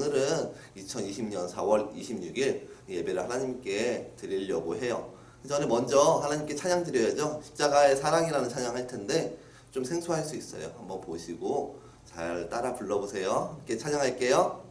오늘은 2020년 4월 26일 예배를 하나님께 드리려고 해요. 그 전에 먼저 하나님께 찬양 드려야죠. 십자가의 사랑이라는 찬양 할 텐데 좀 생소할 수 있어요. 한번 보시고 잘 따라 불러보세요. 함께 찬양할게요.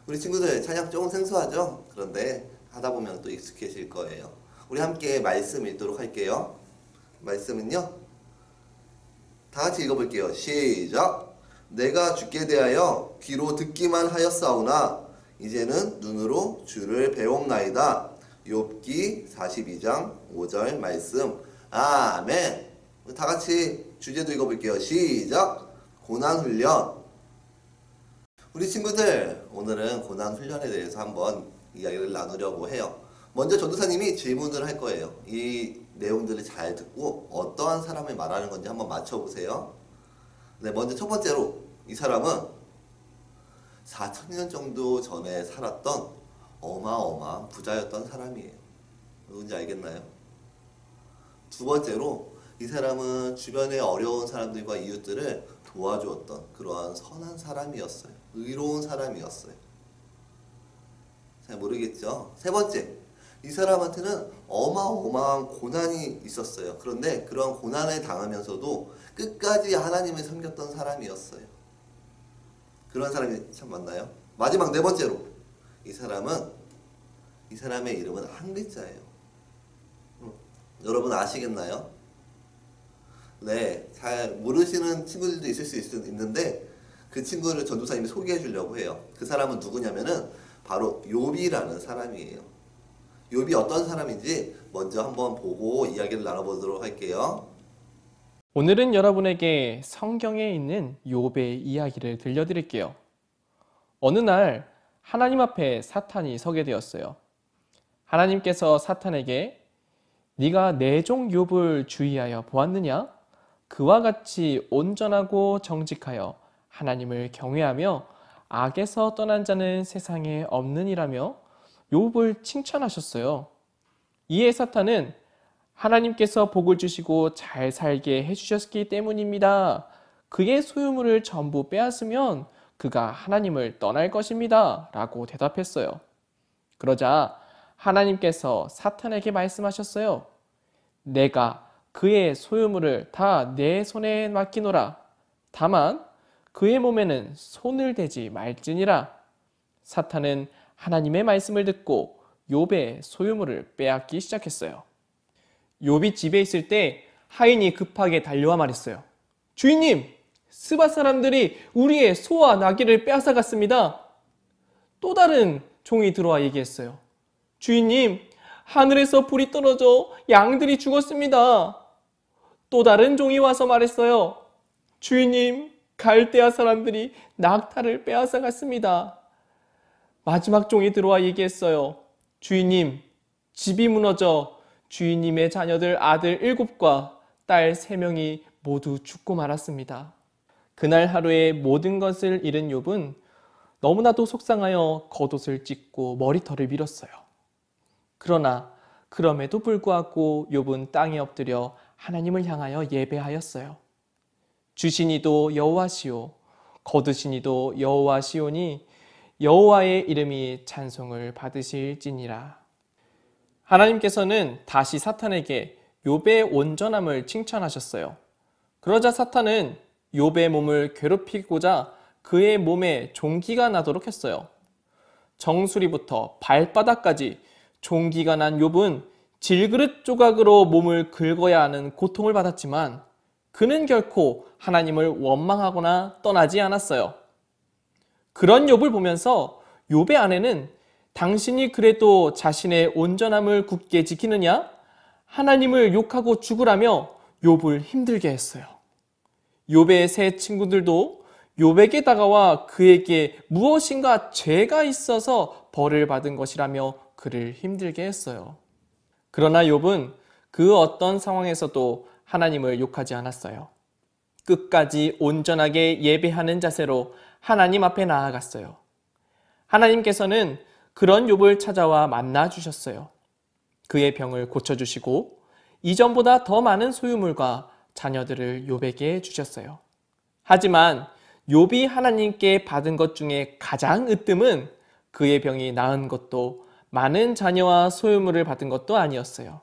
우리 친구들 찬양 조금 생소하죠? 그런데 하다 보면 또 익숙해질 거예요. 우리 함께 말씀 읽도록 할게요. 말씀은요, 다 같이 읽어볼게요. 시작! 내가 주께 대하여 귀로 듣기만 하였사오나 이제는 눈으로 주를 배웁나이다. 욥기 42장 5절 말씀. 아멘. 다 같이 주제도 읽어볼게요. 시작! 고난훈련. 우리 친구들, 오늘은 고난훈련에 대해서 한번 이야기를 나누려고 해요. 먼저 전도사님이 질문을 할 거예요. 이 내용들을 잘 듣고 어떠한 사람을 말하는 건지 한번 맞춰보세요. 네, 먼저 첫 번째로 이 사람은 4,000년 정도 전에 살았던 어마어마한 부자였던 사람이에요. 누군지 알겠나요? 두 번째로 이 사람은 주변의 어려운 사람들과 이웃들을 도와주었던 그러한 선한 사람이었어요. 의로운 사람이었어요. 잘 모르겠죠? 세 번째, 이 사람한테는 어마어마한 고난이 있었어요. 그런데 그런 고난을 당하면서도 끝까지 하나님을 섬겼던 사람이었어요. 그런 사람이 참 많나요? 마지막 네 번째로, 이 사람의 이름은 한 글자예요. 여러분 아시겠나요? 네, 잘 모르시는 친구들도 있을 수 있는데 그 친구를 전도사님이 소개해 주려고 해요. 그 사람은 누구냐면은 바로 욥이라는 사람이에요. 욥이 어떤 사람인지 먼저 한번 보고 이야기를 나눠보도록 할게요. 오늘은 여러분에게 성경에 있는 욥의 이야기를 들려드릴게요. 어느 날 하나님 앞에 사탄이 서게 되었어요. 하나님께서 사탄에게 네가 내 종 욥을 주의하여 보았느냐? 그와 같이 온전하고 정직하여 하나님을 경외하며 악에서 떠난 자는 세상에 없느니라며 욥을 칭찬하셨어요. 이에 사탄은 하나님께서 복을 주시고 잘 살게 해주셨기 때문입니다. 그의 소유물을 전부 빼앗으면 그가 하나님을 떠날 것입니다. 라고 대답했어요. 그러자 하나님께서 사탄에게 말씀하셨어요. 내가 그의 소유물을 다 내 손에 맡기노라. 다만 그의 몸에는 손을 대지 말지니라. 사탄은 하나님의 말씀을 듣고 욥의 소유물을 빼앗기 시작했어요. 욥이 집에 있을 때 하인이 급하게 달려와 말했어요. 주인님, 스바 사람들이 우리의 소와 나귀를 빼앗아갔습니다. 또 다른 종이 들어와 얘기했어요. 주인님, 하늘에서 불이 떨어져 양들이 죽었습니다. 또 다른 종이 와서 말했어요. 주인님, 갈대아 사람들이 낙타를 빼앗아갔습니다. 마지막 종이 들어와 얘기했어요. 주인님, 집이 무너져 주인님의 자녀들 아들 7과 딸 3명이 모두 죽고 말았습니다. 그날 하루에 모든 것을 잃은 욥은 너무나도 속상하여 겉옷을 찢고 머리털을 밀었어요. 그러나 그럼에도 불구하고 욥은 땅에 엎드려 하나님을 향하여 예배하였어요. 주시니도 여호와시오, 거두시니도 여호와시오니 여호와의 이름이 찬송을 받으실지니라. 하나님께서는 다시 사탄에게 욥의 온전함을 칭찬하셨어요. 그러자 사탄은 욥의 몸을 괴롭히고자 그의 몸에 종기가 나도록 했어요. 정수리부터 발바닥까지 종기가 난 욥은 질그릇 조각으로 몸을 긁어야 하는 고통을 받았지만 그는 결코 하나님을 원망하거나 떠나지 않았어요. 그런 욥을 보면서 욥의 아내는 당신이 그래도 자신의 온전함을 굳게 지키느냐? 하나님을 욕하고 죽으라며 욥을 힘들게 했어요. 욥의 세 친구들도 욥에게 다가와 그에게 무엇인가 죄가 있어서 벌을 받은 것이라며 그를 힘들게 했어요. 그러나 욥은 그 어떤 상황에서도 하나님을 욕하지 않았어요. 끝까지 온전하게 예배하는 자세로 하나님 앞에 나아갔어요. 하나님께서는 그런 욥을 찾아와 만나 주셨어요. 그의 병을 고쳐주시고 이전보다 더 많은 소유물과 자녀들을 욥에게 주셨어요. 하지만 욥이 하나님께 받은 것 중에 가장 으뜸은 그의 병이 나은 것도 많은 자녀와 소유물을 받은 것도 아니었어요.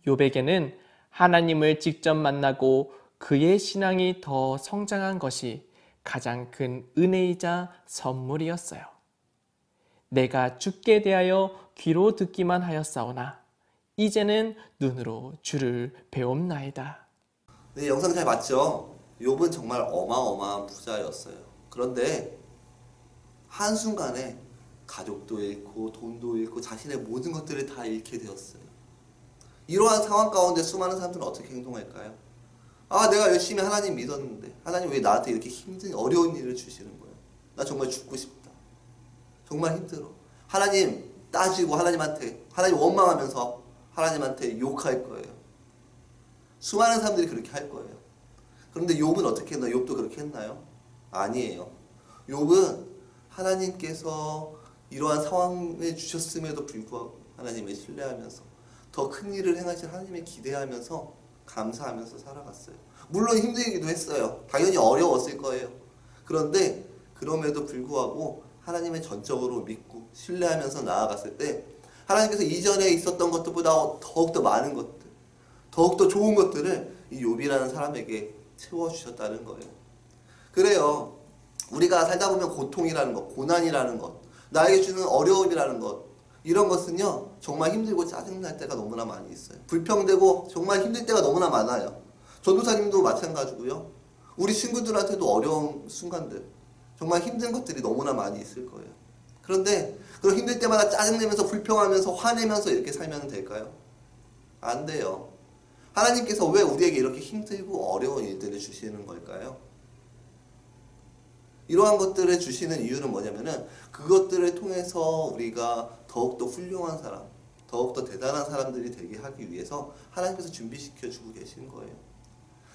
욥에게는 하나님을 직접 만나고 그의 신앙이 더 성장한 것이 가장 큰 은혜이자 선물이었어요. 내가 주께 대하여 귀로 듣기만 하였사오나 이제는 눈으로 주를 배움나이다. 네, 영상 잘 봤죠? 욥은 정말 어마어마한 부자였어요. 그런데 한순간에 가족도 잃고 돈도 잃고 자신의 모든 것들을 다 잃게 되었어요. 이러한 상황 가운데 수많은 사람들은 어떻게 행동할까요? 아, 내가 열심히 하나님 믿었는데 하나님 왜 나한테 이렇게 힘든 어려운 일을 주시는 거예요? 나 정말 죽고 싶다. 정말 힘들어. 하나님 따지고 하나님 원망하면서 하나님한테 욕할 거예요. 수많은 사람들이 그렇게 할 거예요. 그런데 욥은 어떻게 했나요? 욥도 그렇게 했나요? 아니에요. 욥은 하나님께서 이러한 상황을 주셨음에도 불구하고 하나님을 신뢰하면서 더 큰 일을 행하실 하나님을 기대하면서 감사하면서 살아갔어요. 물론 힘들기도 했어요. 당연히 어려웠을 거예요. 그런데 그럼에도 불구하고 하나님을 전적으로 믿고 신뢰하면서 나아갔을 때 하나님께서 이전에 있었던 것들보다 더욱더 많은 것들, 더욱더 좋은 것들을 이 욥이라는 사람에게 채워주셨다는 거예요. 그래요. 우리가 살다 보면 고통이라는 것, 고난이라는 것, 나에게 주는 어려움이라는 것, 이런 것은요 정말 힘들고 짜증날 때가 너무나 많이 있어요. 불평되고 정말 힘들 때가 너무나 많아요. 전도사님도 마찬가지고요. 우리 친구들한테도 어려운 순간들, 정말 힘든 것들이 너무나 많이 있을 거예요. 그런데 그런 힘들 때마다 짜증내면서 불평하면서 화내면서 이렇게 살면 될까요? 안 돼요. 하나님께서 왜 우리에게 이렇게 힘들고 어려운 일들을 주시는 걸까요? 이러한 것들을 주시는 이유는 뭐냐면은 그것들을 통해서 우리가 더욱더 훌륭한 사람, 더욱더 대단한 사람들이 되게 하기 위해서 하나님께서 준비시켜 주고 계신 거예요.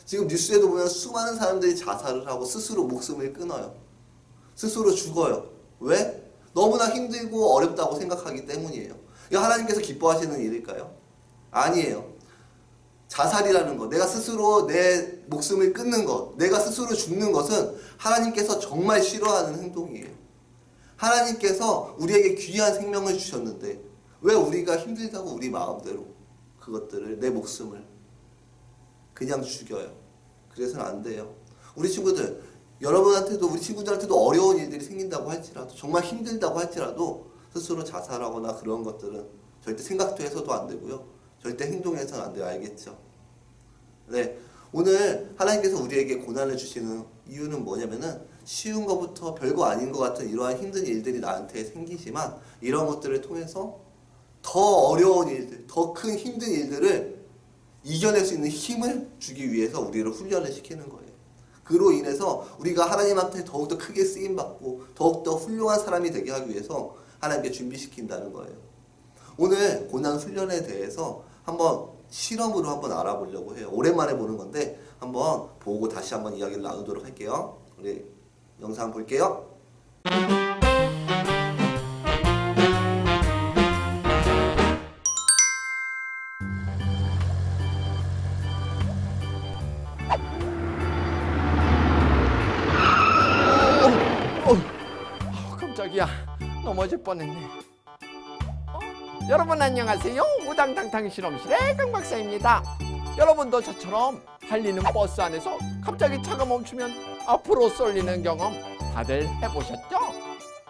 지금 뉴스에도 보면 수많은 사람들이 자살을 하고 스스로 목숨을 끊어요. 스스로 죽어요. 왜? 너무나 힘들고 어렵다고 생각하기 때문이에요. 이거 하나님께서 기뻐하시는 일일까요? 아니에요. 자살이라는 것, 내가 스스로 내 목숨을 끊는 것, 내가 스스로 죽는 것은 하나님께서 정말 싫어하는 행동이에요. 하나님께서 우리에게 귀한 생명을 주셨는데 왜 우리가 힘들다고 우리 마음대로 그것들을, 내 목숨을 그냥 죽여요. 그래서는 안 돼요. 우리 친구들, 여러분한테도 우리 친구들한테도 어려운 일들이 생긴다고 할지라도, 정말 힘들다고 할지라도 스스로 자살하거나 그런 것들은 절대 생각도 해서도 안 되고요. 절대 행동해서는 안 돼요. 알겠죠? 네, 오늘 하나님께서 우리에게 고난을 주시는 이유는 뭐냐면은 쉬운 것부터 별거 아닌 것 같은 이러한 힘든 일들이 나한테 생기지만 이런 것들을 통해서 더 어려운 일들, 더 큰 힘든 일들을 이겨낼 수 있는 힘을 주기 위해서 우리를 훈련을 시키는 거예요. 그로 인해서 우리가 하나님한테 더욱더 크게 쓰임받고 더욱더 훌륭한 사람이 되게 하기 위해서 하나님께 준비시킨다는 거예요. 오늘 고난 훈련에 대해서 한번 실험으로 한번 알아보려고 해요. 오랜만에 보는 건데 한번 보고 다시 한번 이야기를 나누도록 할게요. 우리 영상 볼게요. 깜짝이야, 넘어질 뻔했네. 여러분 안녕하세요. 우당탕탕 실험실의 강 박사입니다. 여러분도 저처럼 달리는 버스 안에서 갑자기 차가 멈추면 앞으로 쏠리는 경험 다들 해보셨죠?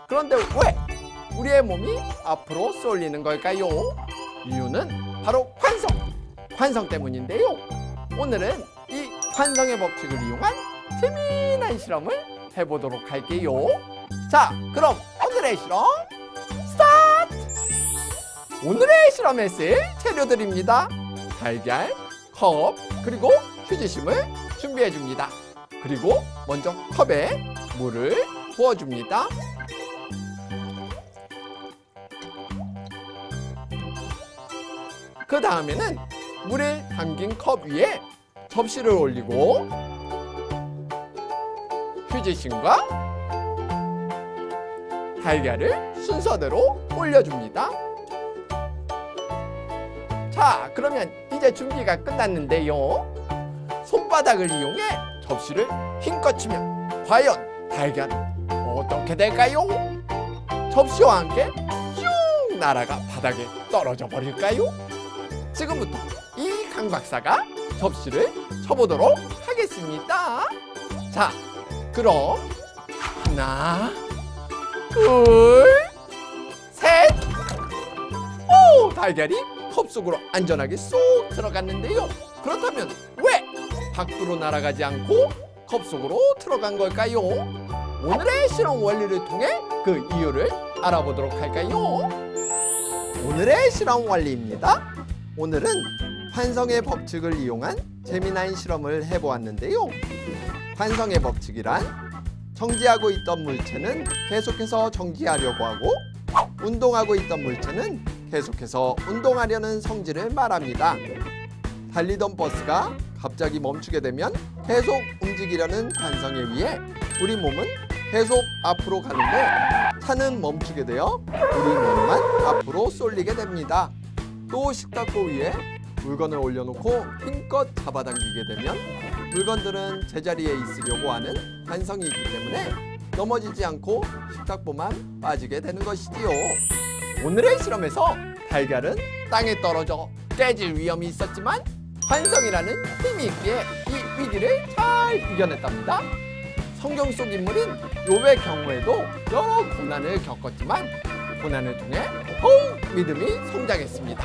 그런데 왜 우리의 몸이 앞으로 쏠리는 걸까요? 이유는 바로 관성 때문인데요. 오늘은 이 관성의 법칙을 이용한 재미난 실험을 해보도록 할게요. 자, 그럼 오늘의 실험 스타트! 오늘의 실험에 쓸 재료들입니다. 달걀, 컵, 그리고 휴지심을 준비해 줍니다. 그리고 먼저 컵에 물을 부어줍니다. 그 다음에는 물을 담긴 컵 위에 접시를 올리고 휴지심과 달걀을 순서대로 올려줍니다. 자, 그러면 이제 준비가 끝났는데요. 손바닥을 이용해 접시를 힘껏 치면 과연 달걀은 어떻게 될까요? 접시와 함께 쭉 날아가 바닥에 떨어져 버릴까요? 지금부터 이 강 박사가 접시를 쳐보도록 하겠습니다. 자, 그럼 하나, 둘, 셋. 오, 달걀이 컵 속으로 안전하게 쏙 들어갔는데요. 그렇다면 왜 밖으로 날아가지 않고 컵 속으로 들어간 걸까요? 오늘의 실험 원리를 통해 그 이유를 알아보도록 할까요? 오늘의 실험 원리입니다. 오늘은 관성의 법칙을 이용한 재미난 실험을 해보았는데요. 관성의 법칙이란 정지하고 있던 물체는 계속해서 정지하려고 하고 운동하고 있던 물체는 계속해서 운동하려는 성질을 말합니다. 달리던 버스가 갑자기 멈추게 되면 계속 움직이려는 관성에 의해 우리 몸은 계속 앞으로 가는데 차는 멈추게 되어 우리 몸만 앞으로 쏠리게 됩니다. 또 식탁보 위에 물건을 올려놓고 힘껏 잡아당기게 되면 물건들은 제자리에 있으려고 하는 관성이 있기 때문에 넘어지지 않고 식탁보만 빠지게 되는 것이지요. 오늘의 실험에서 달걀은 땅에 떨어져 깨질 위험이 있었지만 관성이라는 힘이 있기에 이 위기를 잘 이겨냈답니다. 성경 속 인물인 욥의 경우에도 여러 고난을 겪었지만 고난을 통해 더욱 믿음이 성장했습니다.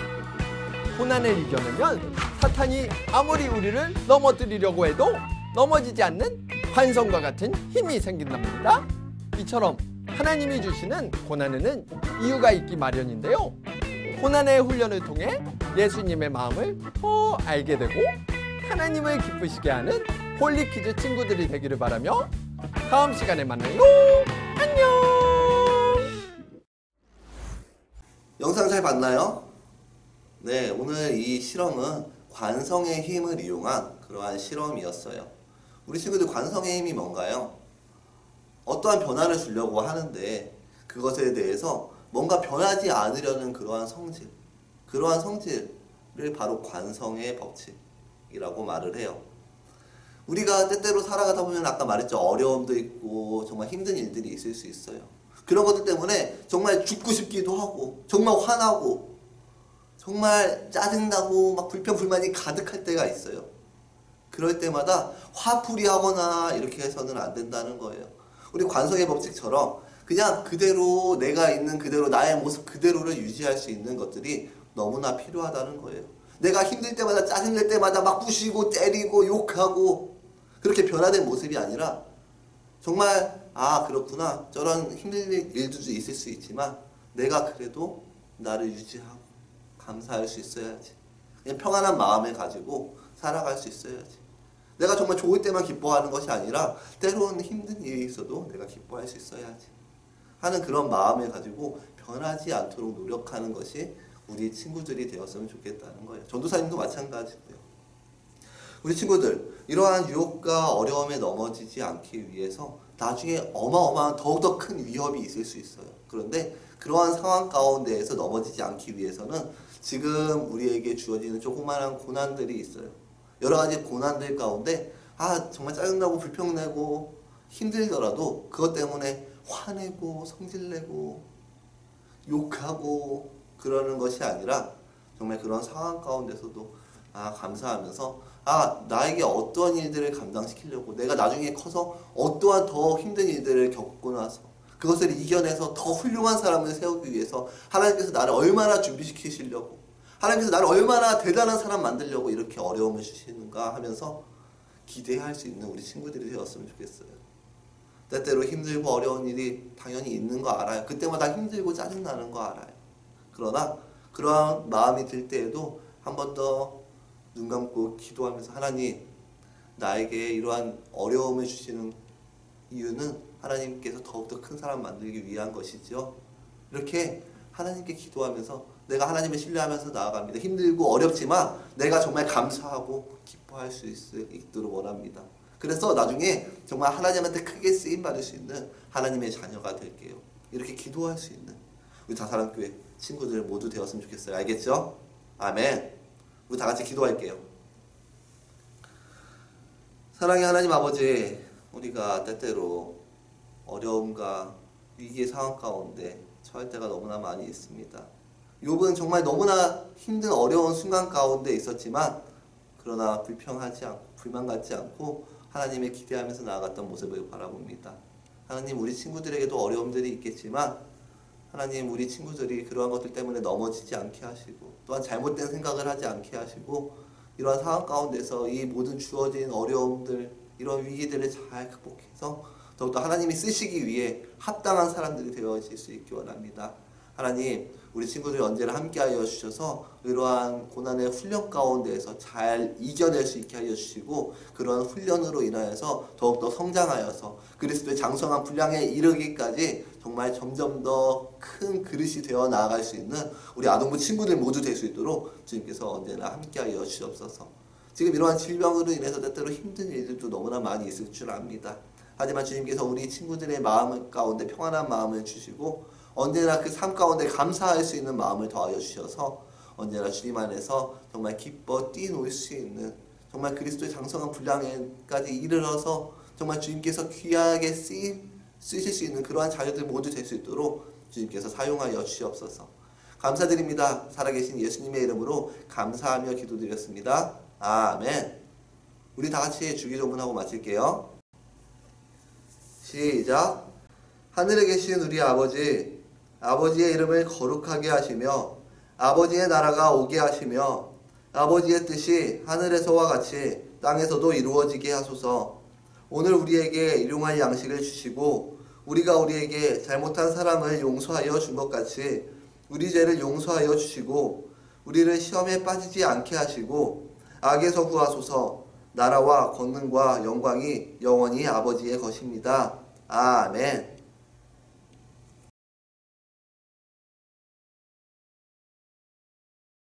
고난을 이겨내면 사탄이 아무리 우리를 넘어뜨리려고 해도 넘어지지 않는 관성과 같은 힘이 생긴답니다. 이처럼 하나님이 주시는 고난에는 이유가 있기 마련인데요. 고난의 훈련을 통해 예수님의 마음을 더 알게 되고 하나님을 기쁘시게 하는 홀리키즈 친구들이 되기를 바라며 다음 시간에 만나요. 안녕. 영상 잘 봤나요? 네, 오늘 이 실험은 관성의 힘을 이용한 그러한 실험이었어요. 우리 친구들 관성의 힘이 뭔가요? 어떠한 변화를 주려고 하는데 그것에 대해서 뭔가 변하지 않으려는 그러한 성질을 바로 관성의 법칙이라고 말을 해요. 우리가 때때로 살아가다 보면 아까 말했죠. 어려움도 있고 정말 힘든 일들이 있을 수 있어요. 그런 것들 때문에 정말 죽고 싶기도 하고 정말 화나고 정말 짜증나고 막 불평불만이 가득할 때가 있어요. 그럴 때마다 화풀이하거나 이렇게 해서는 안 된다는 거예요. 우리 관성의 법칙처럼 그냥 그대로 내가 있는 그대로 나의 모습 그대로를 유지할 수 있는 것들이 너무나 필요하다는 거예요. 내가 힘들 때마다 짜증낼 때마다 막 부시고 때리고 욕하고 그렇게 변화된 모습이 아니라 정말 그렇구나 저런 힘든 일도 있을 수 있지만 내가 그래도 나를 유지하고 감사할 수 있어야지. 그냥 평안한 마음을 가지고 살아갈 수 있어야지. 내가 정말 좋을 때만 기뻐하는 것이 아니라 때로는 힘든 일이 있어도 내가 기뻐할 수 있어야지 하는 그런 마음을 가지고 변하지 않도록 노력하는 것이 우리 친구들이 되었으면 좋겠다는 거예요. 전도사님도 마찬가지고요. 우리 친구들 이러한 유혹과 어려움에 넘어지지 않기 위해서 나중에 어마어마한 더욱더 큰 위협이 있을 수 있어요. 그런데 그러한 상황 가운데에서 넘어지지 않기 위해서는 지금 우리에게 주어지는 조그마한 고난들이 있어요. 여러 가지 고난들 가운데 정말 짜증나고 불평내고 힘들더라도 그것 때문에 화내고 성질내고 욕하고 그러는 것이 아니라 정말 그런 상황 가운데서도 감사하면서 나에게 어떠한 일들을 감당시키려고 내가 나중에 커서 어떠한 더 힘든 일들을 겪고 나서 그것을 이겨내서 더 훌륭한 사람을 세우기 위해서 하나님께서 나를 얼마나 준비시키시려고 하나님께서 나를 얼마나 대단한 사람 만들려고 이렇게 어려움을 주시는가 하면서 기대할 수 있는 우리 친구들이 되었으면 좋겠어요. 때때로 힘들고 어려운 일이 당연히 있는 거 알아요. 그때마다 힘들고 짜증나는 거 알아요. 그러나 그러한 마음이 들 때에도 한 번 더 눈 감고 기도하면서 하나님 나에게 이러한 어려움을 주시는 이유는 하나님께서 더욱더 큰 사람 만들기 위한 것이죠. 이렇게 하나님께 기도하면서 내가 하나님을 신뢰하면서 나아갑니다. 힘들고 어렵지만 내가 정말 감사하고 기뻐할 수 있도록 원합니다. 그래서 나중에 정말 하나님한테 크게 쓰임받을 수 있는 하나님의 자녀가 될게요. 이렇게 기도할 수 있는 우리 다사랑교회 친구들 모두 되었으면 좋겠어요. 알겠죠? 아멘. 우리 다 같이 기도할게요. 사랑의 하나님 아버지, 우리가 때때로 어려움과 위기의 상황 가운데 처할 때가 너무나 많이 있습니다. 욥은 정말 너무나 힘든 어려운 순간 가운데 있었지만 그러나 불평하지 않고 불만 갖지 않고 하나님을 기대하면서 나아갔던 모습을 바라봅니다. 하나님 우리 친구들에게도 어려움들이 있겠지만 하나님 우리 친구들이 그러한 것들 때문에 넘어지지 않게 하시고 또한 잘못된 생각을 하지 않게 하시고 이러한 상황 가운데서 이 모든 주어진 어려움들 이런 위기들을 잘 극복해서 더욱더 하나님이 쓰시기 위해 합당한 사람들이 되어질 수 있기 원합니다. 하나님 우리 친구들이 언제나 함께하여 주셔서 이러한 고난의 훈련 가운데에서 잘 이겨낼 수 있게 하여 주시고 그러한 훈련으로 인하여서 더욱더 성장하여서 그리스도의 장성한 분량에 이르기까지 정말 점점 더 큰 그릇이 되어 나아갈 수 있는 우리 아동부 친구들 모두 될 수 있도록 주님께서 언제나 함께하여 주옵소서. 지금 이러한 질병으로 인해서 때때로 힘든 일들도 너무나 많이 있을 줄 압니다. 하지만 주님께서 우리 친구들의 마음 가운데 평안한 마음을 주시고 언제나 그 삶 가운데 감사할 수 있는 마음을 더하여 주셔서 언제나 주님 안에서 정말 기뻐 뛰놀 수 있는 정말 그리스도의 장성한 분량에까지 이르러서 정말 주님께서 귀하게 쓰실 수 있는 그러한 자녀들 모두 될 수 있도록 주님께서 사용하여 주시옵소서. 감사드립니다. 살아계신 예수님의 이름으로 감사하며 기도드렸습니다. 아멘. 우리 다 같이 주기도문하고 마칠게요. 시작. 하늘에 계신 우리 아버지, 아버지의 이름을 거룩하게 하시며 아버지의 나라가 오게 하시며 아버지의 뜻이 하늘에서와 같이 땅에서도 이루어지게 하소서. 오늘 우리에게 일용할 양식을 주시고 우리가 우리에게 잘못한 사람을 용서하여 준 것 같이 우리 죄를 용서하여 주시고 우리를 시험에 빠지지 않게 하시고 악에서 구하소서. 나라와 권능과 영광이 영원히 아버지의 것입니다. 아멘.